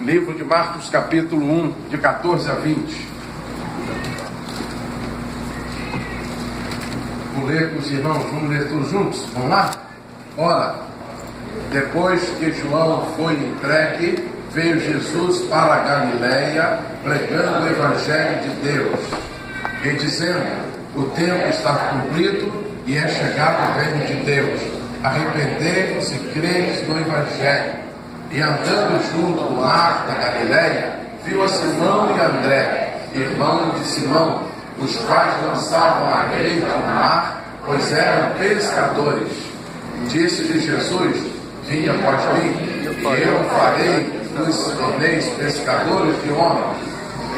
Livro de Marcos, capítulo 1, de 14 a 20. Vou ler com os irmãos, vamos ler todos juntos? Vamos lá? Ora, depois que João foi entregue, veio Jesus para a Galileia, pregando o Evangelho de Deus, e dizendo: o tempo está cumprido e é chegado o reino de Deus. Arrependei-vos e credes no Evangelho. E andando junto do mar da Galileia, viu a Simão e André, irmão de Simão, os quais lançavam a rede no mar, pois eram pescadores. Disse-lhe Jesus: vinde após mim, e eu farei dos torneis pescadores de homens.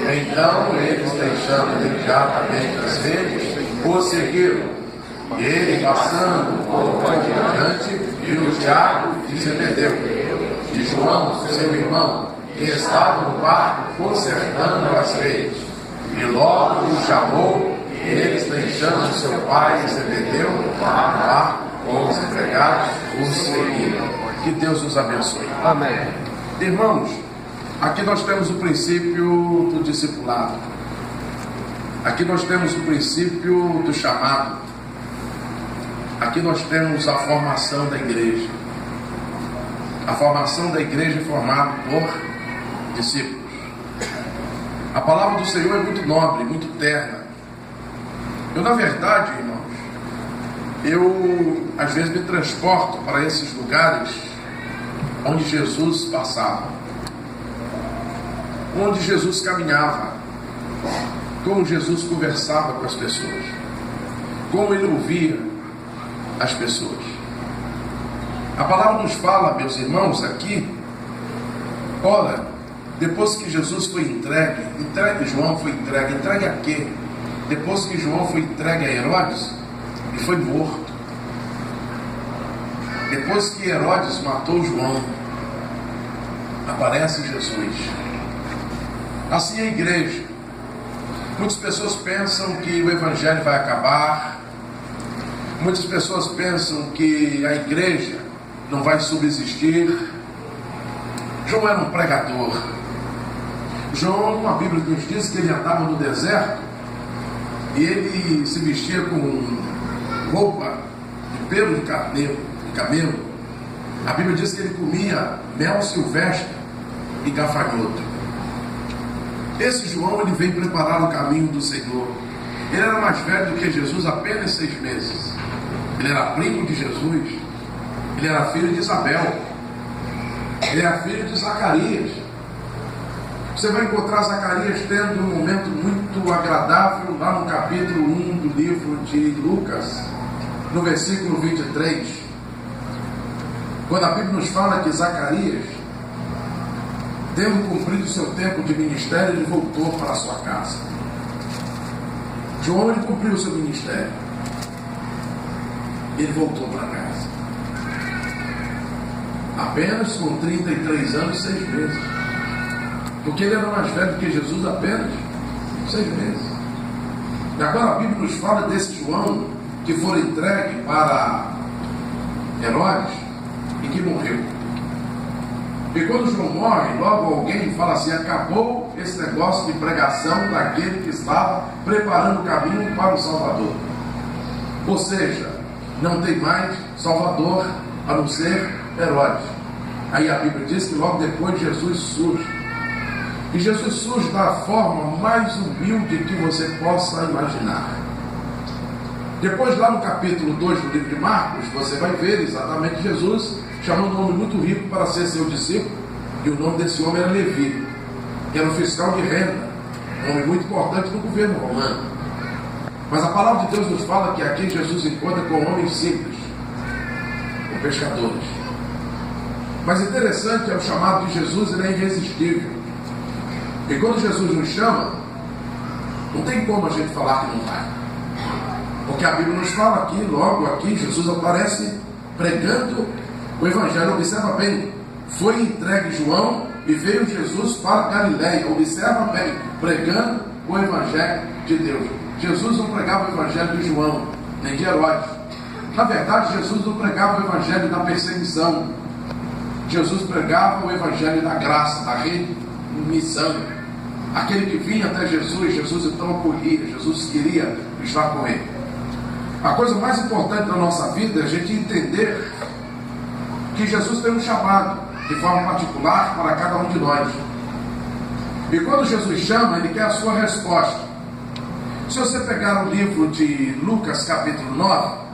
Então eles, deixando imediatamente as redes, o seguiram. E ele, passando por diante, viu Tiago de Zebedeu e João, seu irmão, que estava no barco consertando as redes. E logo o chamou, e eles, deixando seu pai Zebedeu no barco com os empregados, o seguiram. Que Deus nos abençoe. Amém. Irmãos, aqui nós temos o princípio do discipulado. Aqui nós temos o princípio do chamado. Aqui nós temos a formação da igreja. A formação da igreja é formada por discípulos. A palavra do Senhor é muito nobre, muito terna. Eu, na verdade, irmãos, às vezes me transporto para esses lugares onde Jesus passava, onde Jesus caminhava, como Jesus conversava com as pessoas, como ele ouvia as pessoas. A palavra nos fala, meus irmãos, aqui, ora, depois que Jesus foi entregue, João foi entregue a quê? Depois que João foi entregue a Herodes, e foi morto. Depois que Herodes matou João, aparece Jesus. Assim é a igreja. Muitas pessoas pensam que o evangelho vai acabar. Muitas pessoas pensam que a igreja não vai subsistir. João era um pregador. João, a Bíblia nos diz que ele andava no deserto e ele se vestia com roupa de pelo de camelo. A Bíblia diz que ele comia mel silvestre e gafanhoto. Esse João, ele veio preparar o caminho do Senhor. Ele era mais velho do que Jesus, apenas 6 meses. Ele era primo de Jesus. Ele era filho de Isabel. Ele era filho de Zacarias. Você vai encontrar Zacarias tendo um momento muito agradável lá no capítulo 1 do livro de Lucas, no versículo 23, quando a Bíblia nos fala que Zacarias, tendo cumprido o seu tempo de ministério, ele voltou para a sua casa. João, ele cumpriu o seu ministério, ele voltou para casa, apenas com 33 anos e 6 meses, porque ele era mais velho que Jesus, apenas 6 meses. E agora a Bíblia nos fala desse João que foi entregue para Herodes e que morreu. E quando João morre, logo alguém fala assim: acabou esse negócio de pregação daquele que estava preparando o caminho para o Salvador. Ou seja, não tem mais Salvador a não ser Herodes. Aí a Bíblia diz que logo depois Jesus surge. E Jesus surge da forma mais humilde que você possa imaginar. Depois, lá no capítulo 2 do livro de Marcos, você vai ver exatamente Jesus chamando um homem muito rico para ser seu discípulo. E o nome desse homem era Levi, que era um fiscal de renda, um homem muito importante no governo romano. Mas a palavra de Deus nos fala que aqui Jesus encontra com homens simples, com pescadores. Mas interessante é o chamado de Jesus, ele é irresistível. E quando Jesus nos chama, não tem como a gente falar que não vai. Porque a Bíblia nos fala aqui, logo aqui, Jesus aparece pregando o Evangelho. Observa bem, foi entregue João e veio Jesus para Galileia. Observa bem, pregando o Evangelho de Deus. Jesus não pregava o Evangelho de João, nem de Herodes. Na verdade, Jesus não pregava o Evangelho da perseguição. Jesus pregava o evangelho da graça, da remissão. Aquele que vinha até Jesus, Jesus então acolhia, Jesus queria estar com ele. A coisa mais importante da nossa vida é a gente entender que Jesus tem um chamado de forma particular para cada um de nós. E quando Jesus chama, ele quer a sua resposta. Se você pegar o livro de Lucas capítulo 9,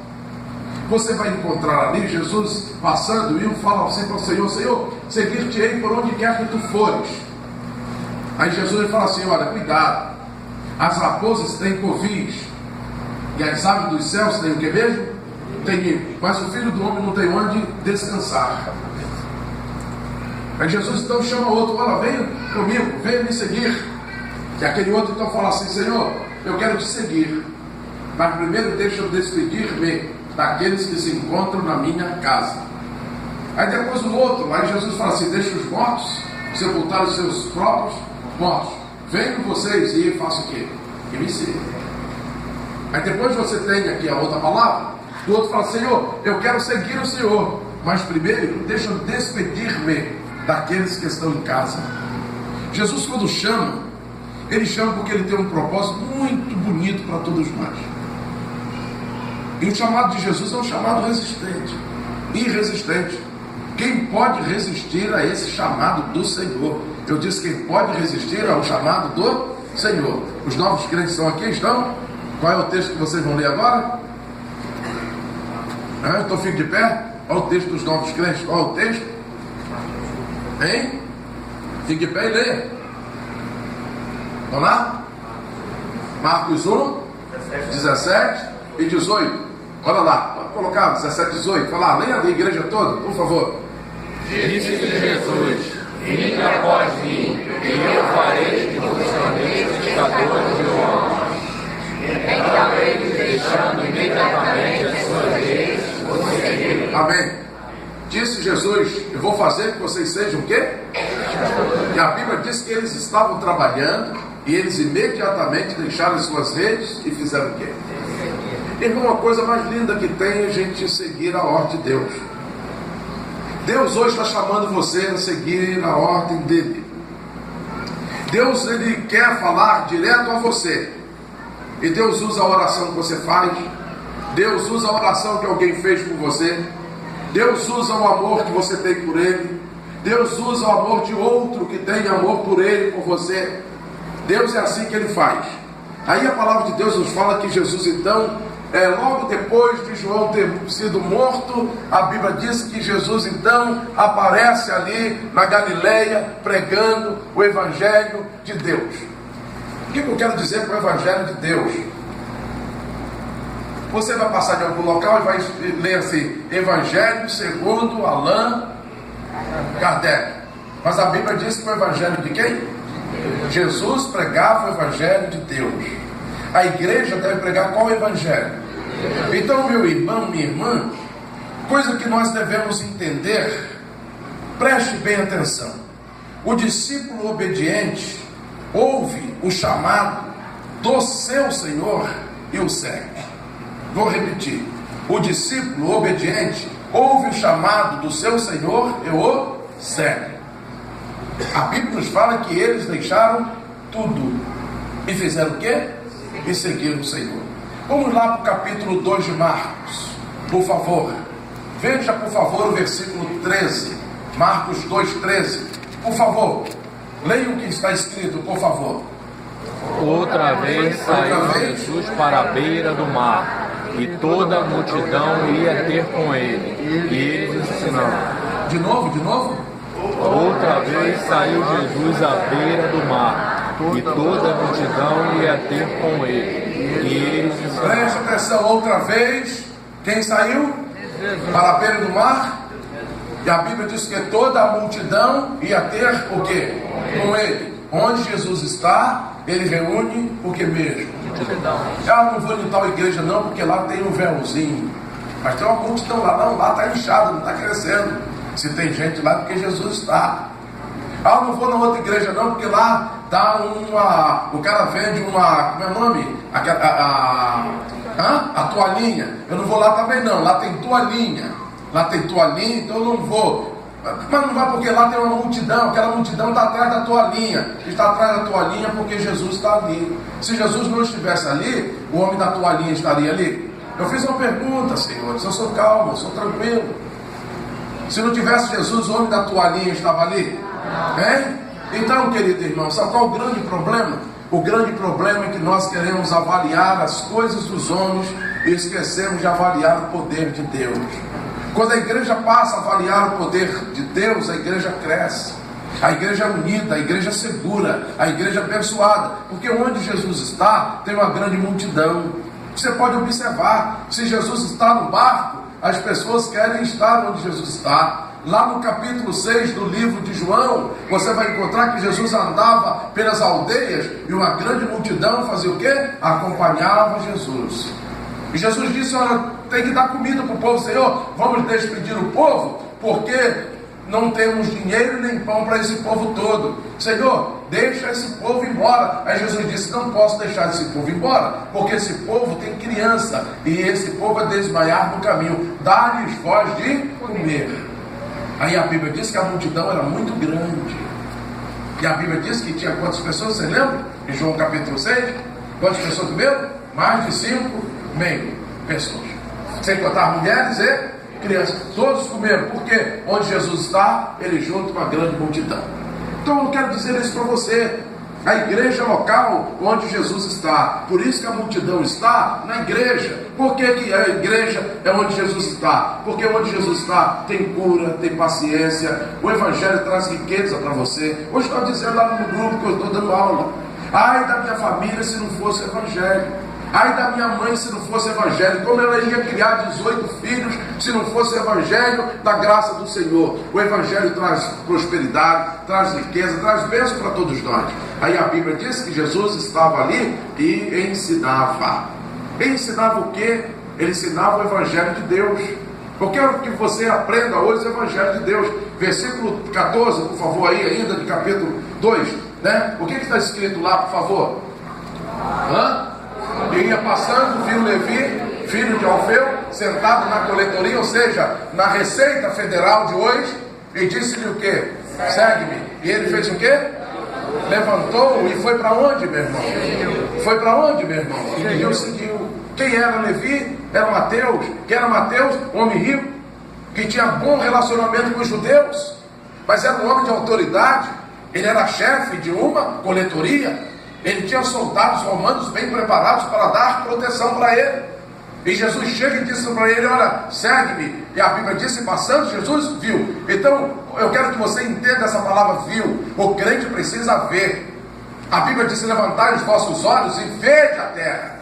você vai encontrar ali Jesus passando e fala assim para o Senhor: Senhor, seguir-te-ei por onde quer que tu fores. Aí Jesus fala assim: olha, cuidado, as raposas têm covis e as aves dos céus têm o que mesmo? Tem ninho, mas o Filho do Homem não tem onde descansar. Aí Jesus então chama outro: olha, venha comigo, venha me seguir. E aquele outro então fala assim: Senhor, eu quero te seguir, mas primeiro deixa eu despedir-me daqueles que se encontram na minha casa. Aí depois o outro, aí Jesus fala assim: deixa os mortos sepultar os seus próprios mortos, venham vocês e façam o quê? E me sigam. Aí depois você tem aqui a outra palavra, o outro fala: Senhor, eu quero seguir o Senhor, mas primeiro deixa eu despedir-me daqueles que estão em casa. Jesus, quando chama, ele chama porque ele tem um propósito muito bonito para todos nós. E o chamado de Jesus é um chamado resistente, irresistente. Quem pode resistir a esse chamado do Senhor? Eu disse: quem pode resistir ao chamado do Senhor? Os novos crentes estão aqui, estão? Qual é o texto que vocês vão ler agora? Então fique de pé. Olha o texto dos novos crentes. Qual é o texto? Hein? Fique de pé e leia. Vamos lá? Marcos 1, 17 e 18. Olha lá, pode colocar 17 e 18. Fala lá, leia a igreja toda, por favor. Disse-lhe Jesus: vinde após mim, e eu farei que vos torneis pescadores de homens. Então eles, deixando imediatamente as suas redes, o seguiram. Amém. Disse Jesus: eu vou fazer que vocês sejam o quê? E a Bíblia diz que eles estavam trabalhando e eles imediatamente deixaram as suas redes e fizeram o quê? Irmão, a coisa mais linda que tem é a gente seguir a ordem de Deus. Deus hoje está chamando você a seguir a ordem dele. Deus, ele quer falar direto a você. E Deus usa a oração que você faz. Deus usa a oração que alguém fez por você. Deus usa o amor que você tem por ele. Deus usa o amor de outro que tem amor por ele, por você. Deus é assim que ele faz. Aí a palavra de Deus nos fala que Jesus então, logo depois de João ter sido morto, a Bíblia diz que Jesus então aparece ali na Galileia pregando o Evangelho de Deus. O que eu quero dizer com o Evangelho de Deus? Você vai passar de algum local e vai ler assim: Evangelho segundo Allan Kardec. Mas a Bíblia diz que o Evangelho de quem? Jesus pregava o Evangelho de Deus. A igreja deve pregar qual Evangelho? Então, meu irmão, minha irmã, coisa que nós devemos entender, preste bem atenção. O discípulo obediente ouve o chamado do seu Senhor e o segue. Vou repetir: o discípulo obediente ouve o chamado do seu Senhor e o segue. A Bíblia nos fala que eles deixaram tudo e fizeram o quê? E seguiram o Senhor. Vamos lá para o capítulo 2 de Marcos, por favor. Veja, por favor, o versículo 13. Marcos 2,13. Por favor, leia o que está escrito, por favor. Outra vez saiu Jesus para a beira do mar, e toda a multidão ia ter com ele, e eles ensinavam. De novo? Outra vez saiu Jesus à beira do mar, e toda a multidão ia ter com ele, e eles ensinavam. Preste atenção, outra vez, quem saiu para a beira do mar? E a Bíblia diz que toda a multidão ia ter o quê? Com ele. Onde Jesus está, ele reúne o que mesmo? Não vou em tal igreja não, porque lá tem um véuzinho. Mas tem uma multidão lá, não, lá está inchado, não está crescendo. Se tem gente lá, porque Jesus está. Não vou na outra igreja não, porque lá está o cara vende uma, como é o nome? A toalhinha. Eu não vou lá também não, lá tem toalhinha. Lá tem toalhinha, então eu não vou. Mas não vai porque lá tem uma multidão, aquela multidão está atrás da toalhinha. Está atrás da toalhinha porque Jesus está ali. Se Jesus não estivesse ali, o homem da toalhinha estaria ali? Eu fiz uma pergunta, senhores, eu sou calmo, eu sou tranquilo. Se não tivesse Jesus, o homem da toalhinha estava ali? Hein? Então, querido irmão, sabe qual é o grande problema? O grande problema é que nós queremos avaliar as coisas dos homens e esquecemos de avaliar o poder de Deus. Quando a igreja passa a avaliar o poder de Deus, a igreja cresce. A igreja é unida, a igreja é segura, a igreja é abençoada. Porque onde Jesus está, tem uma grande multidão. Você pode observar, se Jesus está no barco, as pessoas querem estar onde Jesus está. Lá no capítulo 6 do livro de João, você vai encontrar que Jesus andava pelas aldeias e uma grande multidão fazia o quê? Acompanhava Jesus. E Jesus disse: olha, tem que dar comida para o povo. Senhor, vamos despedir o povo, porque não temos dinheiro nem pão para esse povo todo. Senhor, deixa esse povo embora. Aí Jesus disse: não posso deixar esse povo embora, porque esse povo tem criança, e esse povo vai desmaiar no caminho. Dá-lhes voz de comer. Aí a Bíblia diz que a multidão era muito grande. E a Bíblia diz que tinha quantas pessoas, você lembra? Em João capítulo 6, quantas pessoas comeram? Mais de 5,5 pessoas. Sem contar mulheres e crianças. Todos comeram, porque onde Jesus está, ele junto com a grande multidão. Então eu quero dizer isso para você. A igreja local onde Jesus está. Por isso que a multidão está na igreja. Por que a igreja é onde Jesus está? Porque onde Jesus está tem cura, tem paciência. O evangelho traz riqueza para você. Hoje estou dizendo lá no grupo que eu estou dando aula: ai da minha família se não fosse evangelho. Ai da minha mãe se não fosse evangelho. Como ela ia criar 18 filhos se não fosse evangelho da graça do Senhor? O evangelho traz prosperidade, traz riqueza, traz bênção para todos nós. Aí a Bíblia diz que Jesus estava ali e ensinava. Ele ensinava o quê? Ele ensinava o evangelho de Deus. Eu quero que você aprenda hoje o evangelho de Deus. Versículo 14, por favor, aí ainda de capítulo 2, né? O que está escrito lá, por favor? E ia passando, viu Levi, filho de Alfeu, sentado na coletoria, ou seja, na Receita Federal de hoje, e disse-lhe o quê? Segue-me. E ele fez o quê? Levantou e foi para onde, meu irmão? Foi para onde, meu irmão? E seguiu. Quem era Levi? Era Mateus. Quem era Mateus? Um homem rico, que tinha bom relacionamento com os judeus, mas era um homem de autoridade. Ele era chefe de uma coletoria. Ele tinha soldados romanos bem preparados para dar proteção para ele. E Jesus chega e disse para ele: olha, segue-me. E a Bíblia disse: passando, Jesus viu. Então, eu quero que você entenda essa palavra viu. O crente precisa ver. A Bíblia disse: levantai os vossos olhos e vede a terra,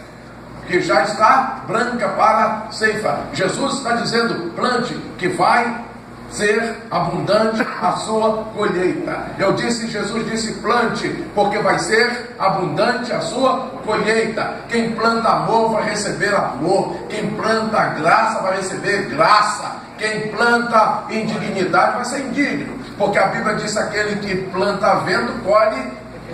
que já está branca para ceifa. Jesus está dizendo: plante, que vai ser abundante a sua colheita. Jesus disse plante, porque vai ser abundante a sua colheita. Quem planta amor vai receber amor. Quem planta graça vai receber graça. Quem planta indignidade vai ser indigno, porque a Bíblia diz: aquele que planta vento colhe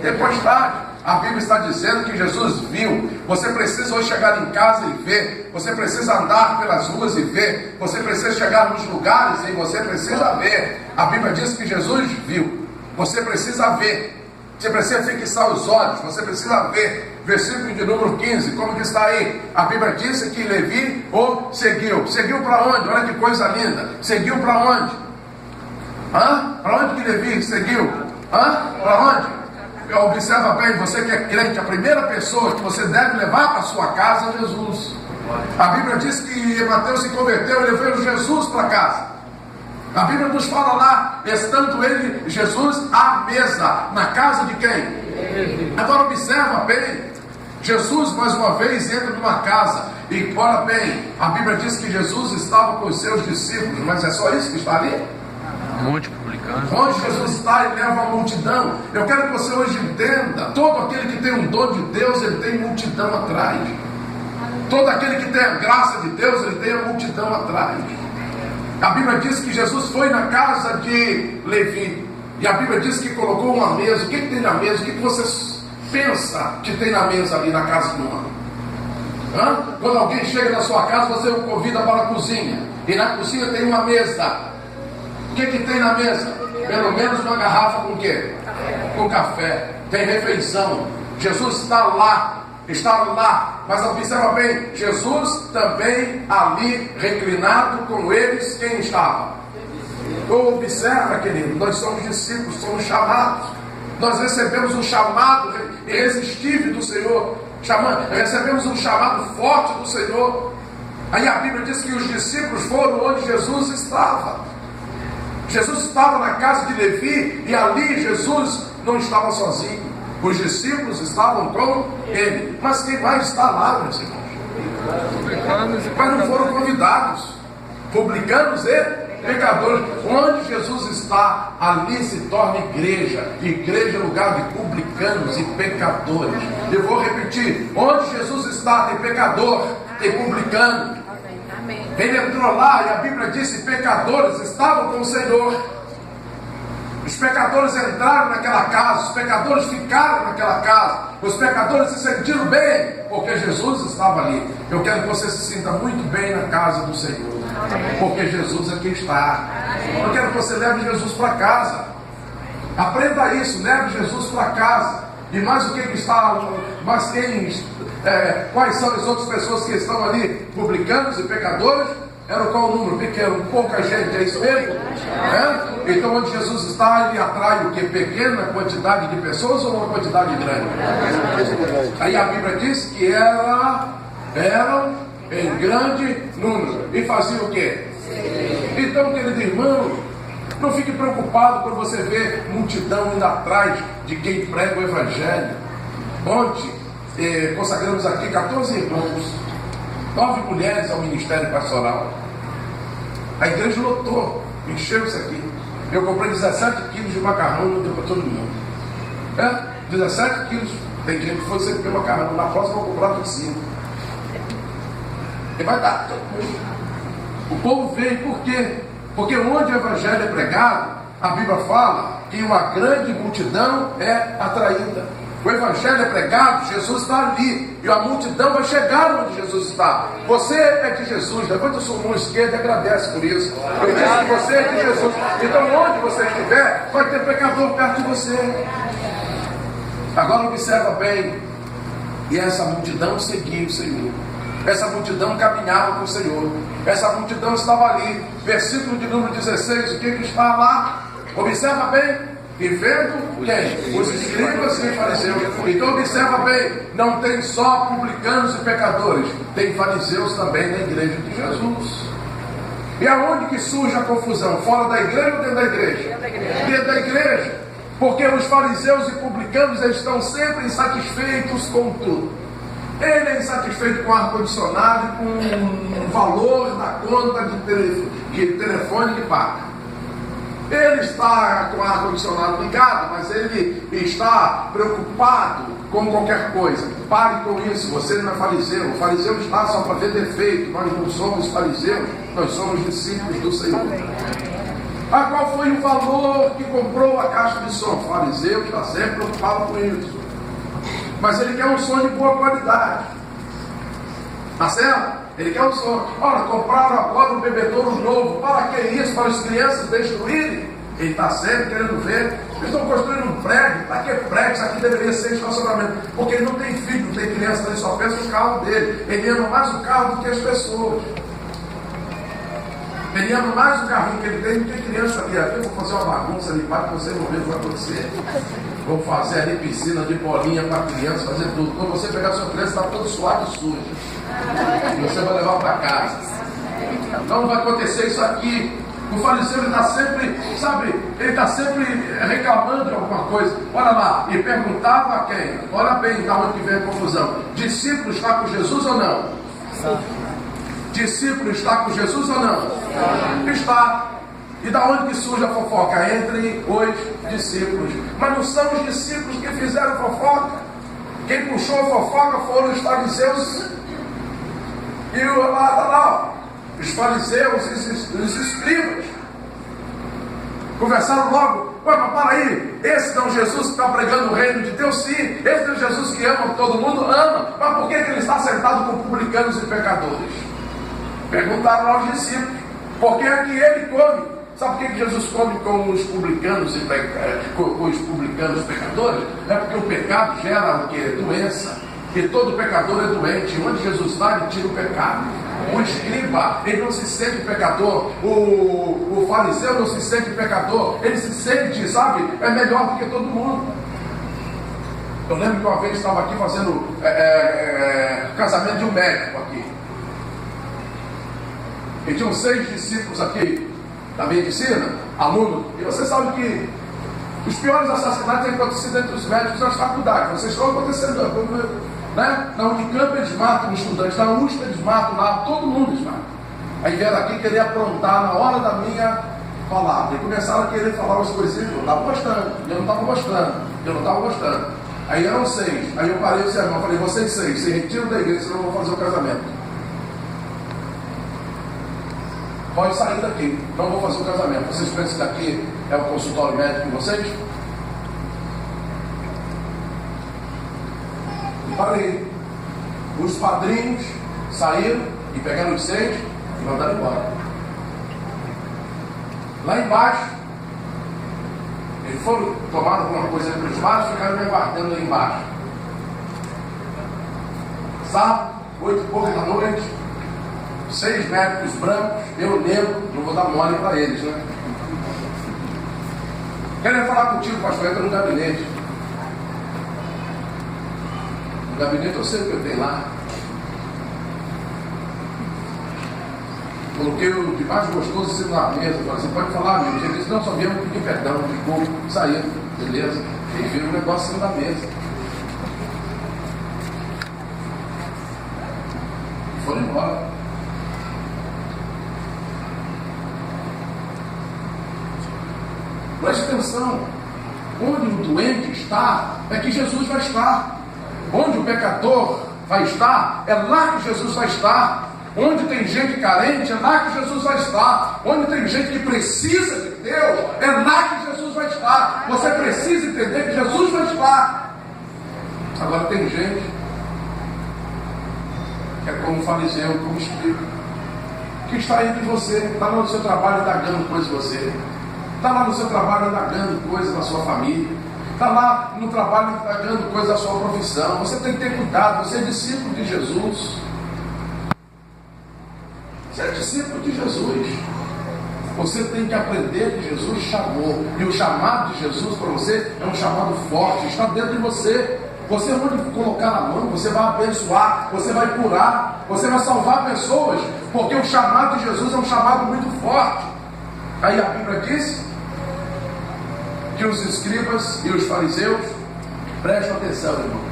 tempestade. A Bíblia está dizendo que Jesus viu. Você precisa hoje chegar em casa e ver. Você precisa andar pelas ruas e ver. Você precisa chegar nos lugares e você precisa ver. A Bíblia diz que Jesus viu. Você precisa ver. Você precisa fixar os olhos. Você precisa ver. Versículo de número 15. Como que está aí? A Bíblia disse que Levi o seguiu. Seguiu para onde? Olha que coisa linda. Seguiu para onde? Para onde que Levi seguiu? Para onde? Observa bem, você que é crente, a primeira pessoa que você deve levar para sua casa é Jesus. A Bíblia diz que Mateus se converteu e levou Jesus para casa. A Bíblia nos fala lá, estando ele, Jesus, à mesa, na casa de quem? Agora observa bem, Jesus mais uma vez entra numa casa, e olha bem, a Bíblia diz que Jesus estava com os seus discípulos, mas é só isso que está ali? Monte publicano. Onde Jesus está, ele leva a multidão. Eu quero que você hoje entenda: todo aquele que tem um dom de Deus, ele tem multidão atrás. Todo aquele que tem a graça de Deus, ele tem a multidão atrás. A Bíblia diz que Jesus foi na casa de Levi, e a Bíblia diz que colocou uma mesa. O que tem na mesa? O que você pensa que tem na mesa ali na casa do homem? Quando alguém chega na sua casa, você o convida para a cozinha, e na cozinha tem uma mesa. O que tem na mesa? Pelo menos uma garrafa com o quê? Com café. Tem refeição. Jesus está lá, mas observa bem, Jesus também ali reclinado com eles, quem estava? Observa, querido, nós somos discípulos, somos chamados. Nós recebemos um chamado irresistível do Senhor. Recebemos um chamado forte do Senhor. Aí a Bíblia diz que os discípulos foram onde Jesus estava. Jesus estava na casa de Levi e ali Jesus não estava sozinho. Os discípulos estavam com ele. Mas quem mais está lá, meus irmãos? Mas não foram convidados. Publicanos e pecadores. Onde Jesus está, ali se torna igreja. Igreja é lugar de publicanos e pecadores. Eu vou repetir. Onde Jesus está, tem pecador, tem publicano. Ele entrou lá e a Bíblia disse: pecadores estavam com o Senhor. Os pecadores entraram naquela casa, os pecadores ficaram naquela casa, os pecadores se sentiram bem, porque Jesus estava ali. Eu quero que você se sinta muito bem na casa do Senhor, porque Jesus aqui está. Eu quero que você leve Jesus para casa. Aprenda isso, leve Jesus para casa. E mais o que está, mas quais são as outras pessoas que estão ali, publicanos e pecadores? Era qual o número? Pequeno, pouca gente, é isso mesmo? Então onde Jesus está, ele atrai o que? Pequena quantidade de pessoas ou uma quantidade grande? Aí a Bíblia diz que eram em grande número. E faziam o quê? Então, querido irmão, não fique preocupado quando você vê multidão indo atrás de quem prega o Evangelho. Ontem, consagramos aqui 14 irmãos, 9 mulheres ao ministério pastoral. A igreja lotou, encheu isso aqui. Eu comprei 17 quilos de macarrão e deu para todo mundo. 17 quilos. Tem gente que foi sempre ter macarrão. Na próxima eu vou comprar 25. E vai dar todo mundo. O povo veio por quê? Porque onde o evangelho é pregado, a Bíblia fala que uma grande multidão é atraída. O evangelho é pregado, Jesus está ali, e a multidão vai chegar onde Jesus está. Você é de Jesus, levanta a sua mão esquerda e agradece por isso. Eu disse que você é de Jesus. Então onde você estiver, vai ter pecador perto de você. Agora observa bem. E essa multidão seguia o Senhor. Essa multidão caminhava com o Senhor. Essa multidão estava ali. Versículo de número 16, o que está lá? Observa bem. E vendo quem? Os escribas e fariseus. Então observa bem, não tem só publicanos e pecadores, tem fariseus também na igreja de Jesus. E aonde que surge a confusão? Fora da igreja ou dentro da igreja? Dentro da igreja. Porque os fariseus e publicanos estão sempre insatisfeitos com tudo. Ele é insatisfeito com o ar-condicionado e com o valor da conta de telefone que paga. Ele está com o ar-condicionado ligado, mas ele está preocupado com qualquer coisa. Pare com isso, você não é fariseu. O fariseu está só para ver defeito. Nós não somos fariseus, nós somos discípulos do Senhor. Qual foi o valor que comprou a caixa de som? O fariseu está sempre preocupado com isso. Mas ele quer um som de boa qualidade. Tá certo? Ele quer um som. Olha, compraram agora um bebedouro novo. Para que isso? Para as crianças destruírem? Ele está sempre querendo ver. Eles estão construindo um prédio. Para que prédio? Isso aqui deveria ser estacionamento. Porque ele não tem filho, não tem criança, ele só pensa nos carros dele. Ele ama mais o carro do que as pessoas. Ele ama mais o carrinho que ele tem do que criança ali. Aqui eu vou fazer uma bagunça ali, para que você não vê o que vai acontecer. Vou fazer ali piscina de bolinha para criança, fazer tudo. Quando você pegar a sua criança, está todo suado e sujo. E você vai levar para casa. Não vai acontecer isso aqui. O fariseu está sempre, sabe, ele está sempre reclamando de alguma coisa. Olha lá, e perguntava a quem? Olha bem, da onde vem a confusão. Discípulo está com Jesus ou não? Sim. Discípulo está com Jesus ou não? Sim. Está. E da onde que surge a fofoca? Entre os discípulos. Mas não são os discípulos que fizeram fofoca. Quem puxou a fofoca foram os fariseus. E lá, os fariseus e os escribas. Conversaram logo. Mas para aí, esse não é Jesus que está pregando o reino de Deus? Sim. Esse não é Jesus que ama todo mundo? Ama. Mas por que ele está sentado com publicanos e pecadores? Perguntaram aos discípulos. Por que é que ele come? Sabe por que Jesus come com os publicanos e pecadores? É porque o pecado gera o quê? Doença. E todo pecador é doente. Onde Jesus vai, ele tira o pecado. O escriba, ele não se sente pecador. O fariseu não se sente pecador. Ele se sente, sabe, é melhor do que todo mundo. Eu lembro que uma vez estava aqui fazendo casamento de um médico aqui. E tinham 6 discípulos aqui da medicina, alunos. E você sabe que os piores assassinatos têm acontecido entre os médicos nas faculdades. Vocês estão acontecendo, né? Na Unicamp eles matam os estudantes, na USP eles matam lá, todo mundo eles matam. Aí vieram aqui querer aprontar na hora da minha palavra. E começaram a querer falar umas coisinhas que eu não estava gostando. E eu não estava gostando. Aí eram 6. Aí eu parei o sermão, falei, vocês 6, se retiram da igreja, senão eu não vou fazer o casamento. Pode sair daqui, não vou fazer o casamento. Vocês pensam que daqui é o consultório médico de vocês? E parei. Os padrinhos saíram e pegaram os 6 e mandaram embora. Lá embaixo, eles foram tomar alguma coisa para os baixos e ficaram me aguardando lá embaixo. Sábado, 8 e pouco da noite, 6 médicos brancos, eu negro, não vou dar mole para eles, né? Querem falar contigo, pastor, entra no gabinete. No gabinete eu sei o que eu tenho lá. Coloquei o de mais gostoso assim na mesa. Falei assim, pode falar, amigo. Ele disse, não, só viemos pedir perdão, desculpa, saíram, beleza. Eles viram o negócio assim na mesa. E foram embora. Preste atenção. Onde o doente está, é que Jesus vai estar. Onde o pecador vai estar, é lá que Jesus vai estar. Onde tem gente carente, é lá que Jesus vai estar. Onde tem gente que precisa de Deus, é lá que Jesus vai estar. Você precisa entender que Jesus vai estar. Agora tem gente que é como fariseu, como escriba, que está entre você, está lá no seu trabalho indagando coisas de você, está lá no seu trabalho indagando coisas da sua família, está lá no trabalho indagando coisas da sua profissão. Você tem que ter cuidado, você é discípulo de Jesus. Você é discípulo de Jesus. Você tem que aprender que Jesus chamou. E o chamado de Jesus para você é um chamado forte, está dentro de você. Você onde colocar a mão, você vai abençoar, você vai curar, você vai salvar pessoas, porque o chamado de Jesus é um chamado muito forte. Aí a Bíblia diz que os escribas e os fariseus, prestem atenção, irmãos.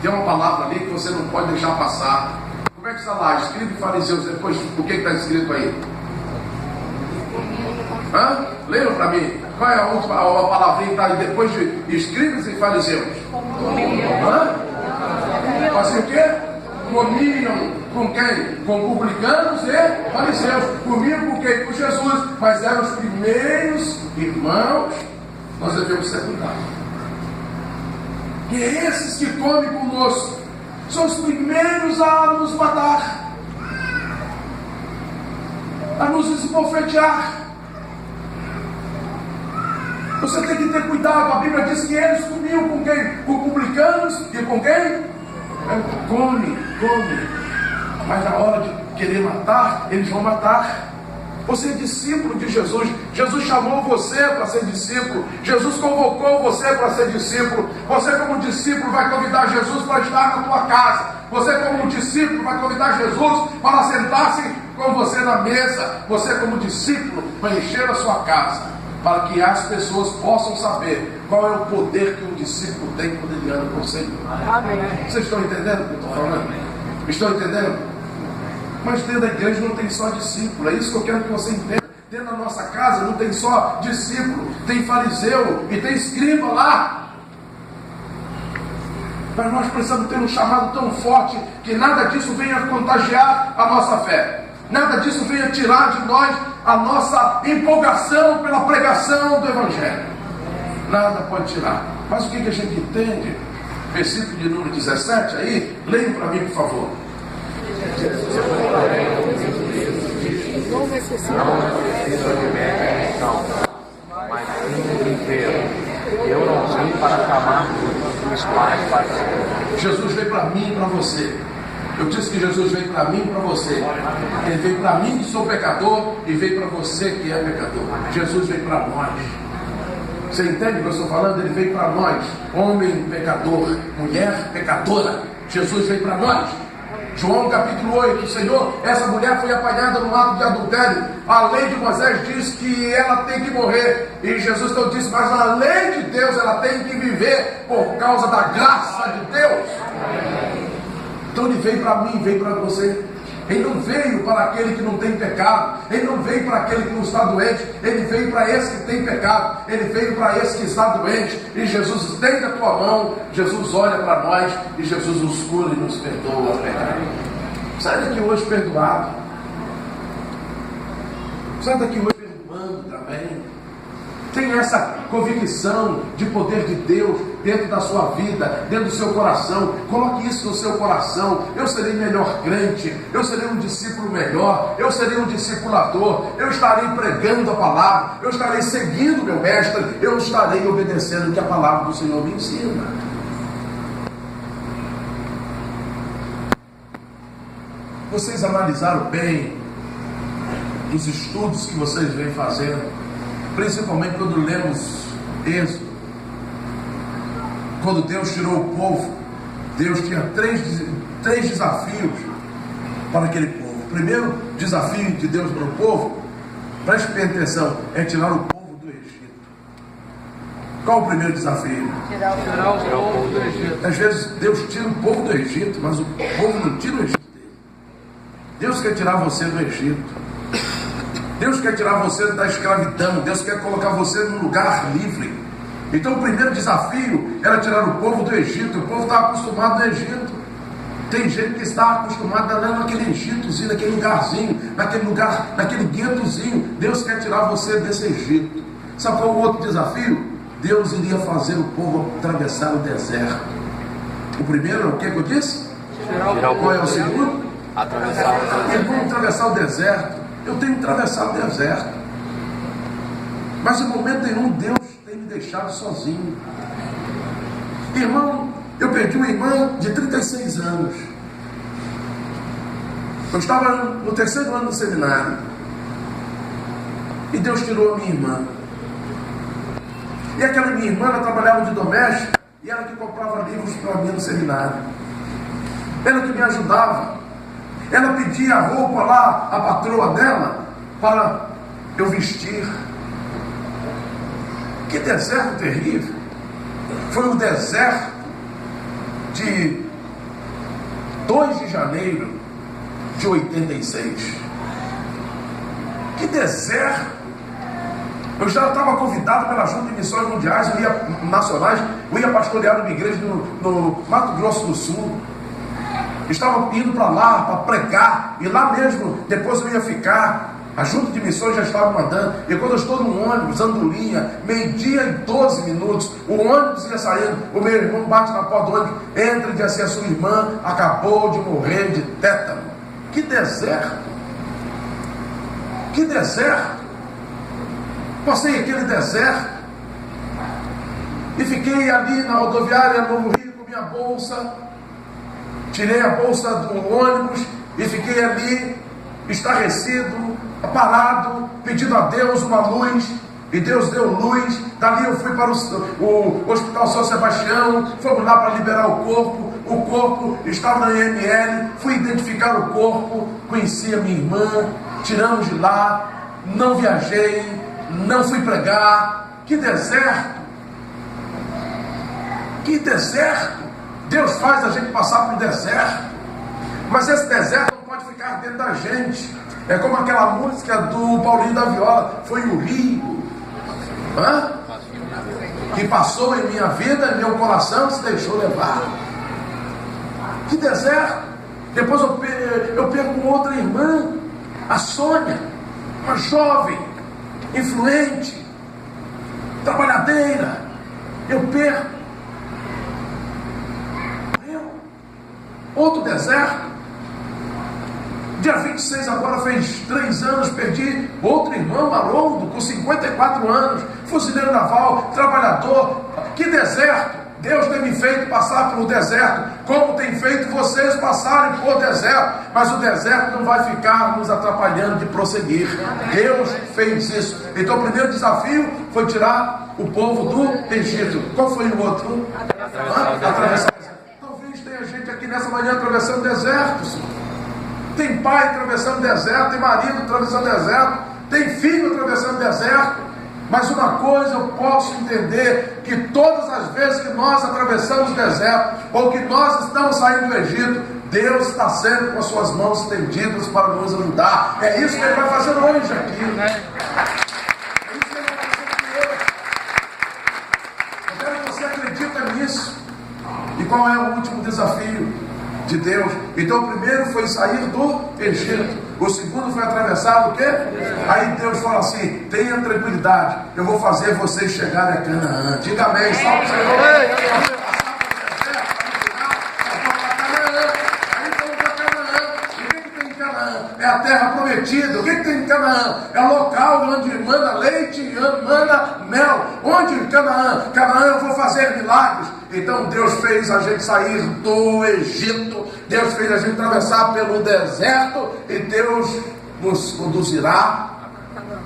Tem uma palavra ali que você não pode deixar passar. Como é que está lá? Escriba e fariseus, depois o que está escrito aí? Leiam para mim. Qual é a última a palavrinha que está aí depois de escribas e fariseus? Fazem o quê? Comiam com quem? Com publicanos e fariseus. Comiam com quem? Com Jesus. Mas eram os primeiros irmãos. Nós devemos ser cuidados. E esses que comem conosco são os primeiros a nos matar, a nos esbofetear. Você tem que ter cuidado. A Bíblia diz que eles comiam com quem? Com publicanos e com quem? Come. Mas na hora de querer matar, eles vão matar. Você é discípulo de Jesus. Jesus chamou você para ser discípulo. Jesus convocou você para ser discípulo. Você como discípulo vai convidar Jesus para estar na tua casa. Você como discípulo vai convidar Jesus para sentar-se com você na mesa. Você como discípulo vai encher a sua casa, para que as pessoas possam saber qual é o poder que um discípulo tem quando ele anda com o Senhor. Amém. Vocês estão entendendo o que eu estou falando? Estão entendendo? Mas dentro da igreja não tem só discípulo. É isso que eu quero que você entenda. Dentro da nossa casa não tem só discípulo, tem fariseu e tem escriba lá. Mas nós precisamos ter um chamado tão forte que nada disso venha contagiar a nossa fé. Nada disso venha tirar de nós a nossa empolgação pela pregação do Evangelho. Nada pode tirar. Mas o que a gente entende? Versículo de número 17 aí, leiam para mim, por favor. Não necessito de medicação, mas sim de inteiro. Eu não vim para chamar os pais para si. Jesus veio para mim e para você. Eu disse que Jesus veio para mim e para você. Ele veio para mim que sou pecador e veio para você que é pecador. Jesus veio para nós. Você entende o que eu estou falando? Ele veio para nós. Homem pecador, mulher pecadora. Jesus veio para nós. João capítulo 8, Senhor, essa mulher foi apanhada no ato de adultério. A lei de Moisés diz que ela tem que morrer. E Jesus então disse, mas a lei de Deus ela tem que viver por causa da graça de Deus. Então ele veio para mim, veio para você. Ele não veio para aquele que não tem pecado. Ele não veio para aquele que não está doente. Ele veio para esse que tem pecado. Ele veio para esse que está doente. E Jesus estende a tua mão. Jesus olha para nós. E Jesus nos cura e nos perdoa. Sai daqui hoje perdoado. Sai daqui hoje perdoando também. Tenha essa convicção de poder de Deus dentro da sua vida, dentro do seu coração. Coloque isso no seu coração. Eu serei melhor crente, eu serei um discípulo melhor, eu serei um discipulador, eu estarei pregando a palavra, eu estarei seguindo meu mestre, eu estarei obedecendo o que a palavra do Senhor me ensina. Vocês analisaram bem os estudos que vocês vêm fazendo, principalmente quando lemos Êxodo, quando Deus tirou o povo. Deus tinha três desafios para aquele povo. O primeiro desafio de Deus para o povo, preste bem atenção, é tirar o povo do Egito. Qual o primeiro desafio? Tirar o povo do Egito. Às vezes Deus tira o povo do Egito, mas o povo não tira o Egito dele. Deus quer tirar você do Egito. Deus quer tirar você da escravidão. Deus quer colocar você num lugar livre. Então o primeiro desafio era tirar o povo do Egito. O povo estava acostumado no Egito. Tem gente que está acostumado a andar naquele Egitozinho, naquele lugarzinho, naquele lugar, naquele guetozinho. Deus quer tirar você desse Egito. Sabe qual é o outro desafio? Deus iria fazer o povo atravessar o deserto. O primeiro é o que eu disse? Qual é o segundo? Atravessar o deserto. Eles vão atravessar o deserto. Eu tenho que atravessar o deserto. Mas em momento nenhum Deus tem me deixado sozinho. Irmão, eu perdi uma irmã de 36 anos. Eu estava no terceiro ano do seminário. E Deus tirou a minha irmã. E aquela minha irmã, ela trabalhava de doméstica. E ela que comprava livros para mim no seminário. Ela que me ajudava. Ela pedia a roupa lá, a patroa dela, para eu vestir. Que deserto terrível. Foi o deserto de 2 de janeiro de 86. Que deserto. Eu já estava convidado pela Junta de Missões Mundiais, nacionais, eu ia pastorear uma igreja no Mato Grosso do Sul. Estava indo para lá para pregar, e lá mesmo depois eu ia ficar. A Junta de Missões já estava mandando. E quando eu estou no ônibus, andorinha, 12:00 e 12 minutos, o ônibus ia saindo, o meu irmão bate na porta do ônibus, entra e diz assim: a sua irmã acabou de morrer de tétano. Que deserto! Que deserto! Passei aquele deserto e fiquei ali na rodoviária no Rio com minha bolsa. Tirei a bolsa do ônibus e fiquei ali, estarrecido, parado, pedindo a Deus uma luz. E Deus deu luz. Dali eu fui para o Hospital São Sebastião. Fomos lá para liberar o corpo. O corpo estava na IML. Fui identificar o corpo. Conheci a minha irmã. Tiramos de lá. Não viajei. Não fui pregar. Que deserto! Que deserto! Deus faz a gente passar por um deserto, mas esse deserto não pode ficar dentro da gente. É como aquela música do Paulinho da Viola: foi o rio que passou em minha vida, e meu coração se deixou levar. Que deserto! Depois eu perco outra irmã, a Sônia, uma jovem, influente, trabalhadeira. Eu perco. Outro deserto. Dia 26 agora fez 3 anos, perdi outro irmão, Haroldo, com 54 anos, fuzileiro naval, trabalhador. Que deserto! Deus tem me feito passar pelo deserto, como tem feito vocês passarem por deserto, mas o deserto não vai ficar nos atrapalhando de prosseguir. Deus fez isso. Então o primeiro desafio foi tirar o povo do Egito. Qual foi o outro? Atravessar. Talvez tenha gente aqui nessa manhã atravessando desertos. Tem pai atravessando deserto, tem marido atravessando deserto, tem filho atravessando deserto. Mas uma coisa eu posso entender, que todas as vezes que nós atravessamos o deserto, ou que nós estamos saindo do Egito, Deus está sempre com as suas mãos estendidas para nos ajudar. É isso que Ele vai fazer hoje aqui. É isso que Ele vai fazer aqui hoje. Eu quero que você acredite nisso. E qual é o último desafio de Deus? Então o primeiro foi sair do Egito. O segundo foi atravessar o quê? Aí Deus fala assim: tenha tranquilidade, eu vou fazer vocês chegarem a Canaã. Diga amém, salve o Senhor. É a terra prometida. O que tem em Canaã? É o local onde manda leite e manda mel. Onde em Canaã? Canaã eu vou fazer milagres. Então Deus fez a gente sair do Egito. Deus fez a gente atravessar pelo deserto. E Deus nos conduzirá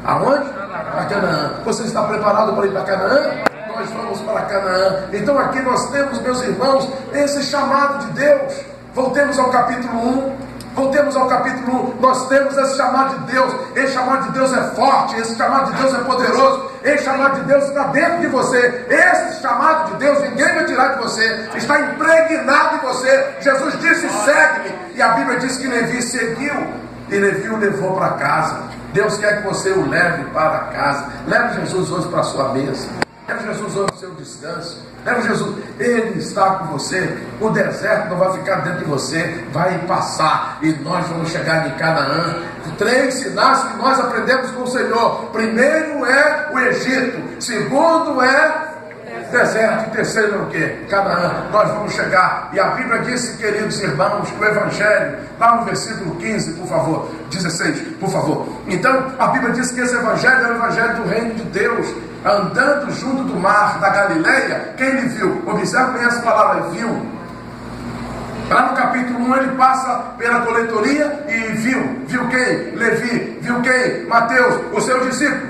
aonde? Para Canaã. Você está preparado para ir para Canaã? Nós vamos para Canaã. Então aqui nós temos, meus irmãos, esse chamado de Deus. Voltemos ao capítulo 1. Voltemos ao capítulo 1, nós temos esse chamado de Deus. Esse chamado de Deus é forte, esse chamado de Deus é poderoso, esse chamado de Deus está dentro de você. Esse chamado de Deus ninguém vai tirar de você, está impregnado em você. Jesus disse: segue-me, e a Bíblia diz que Levi seguiu, e Levi o levou para casa. Deus quer que você o leve para casa. Leve Jesus hoje para a sua mesa, leve Jesus hoje para o seu descanso. Leve Jesus, Ele está com você. O deserto não vai ficar dentro de você, vai passar, e nós vamos chegar em Canaã. 3 sinais que nós aprendemos com o Senhor: primeiro é o Egito, segundo é deserto, e terceiro é o quê? Canaã. Nós vamos chegar. E a Bíblia disse, queridos irmãos, que o Evangelho, lá no versículo 15, por favor, 16, por favor. Então a Bíblia diz que esse Evangelho é o Evangelho do reino de Deus. Andando junto do mar da Galileia, quem ele viu? Observe bem essa palavra: viu. Lá no capítulo 1 ele passa pela coletoria e viu. Viu quem? Levi. Viu quem? Mateus, o seu discípulo.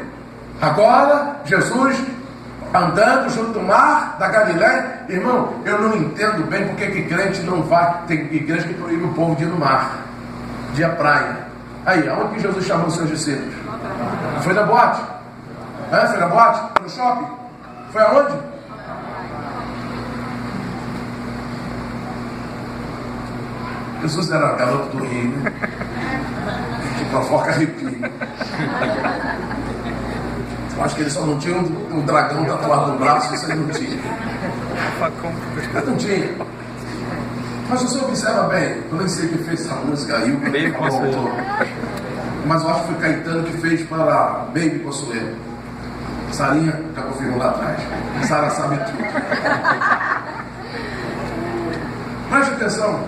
Agora Jesus andando junto do mar da Galileia. Irmão, eu não entendo bem porque que crente não vai. Tem igreja que proíbe o povo de ir no mar, de ir à praia. Aí, aonde que Jesus chamou os seus discípulos? Foi na boate? Foi na boate? Foi no shopping? Foi aonde? Jesus era garoto do Rio, né? Que provoca arrepio. Eu acho que ele só não tinha um dragão tatuado no braço, isso ele não tinha. Não tinha. Mas você observa bem, eu nem sei quem fez essa música aí, o Baby Consuelo. Mas eu acho que foi Caetano que fez para Baby Consuelo. Sarinha já confirmou lá atrás. Sara sabe tudo. Preste atenção.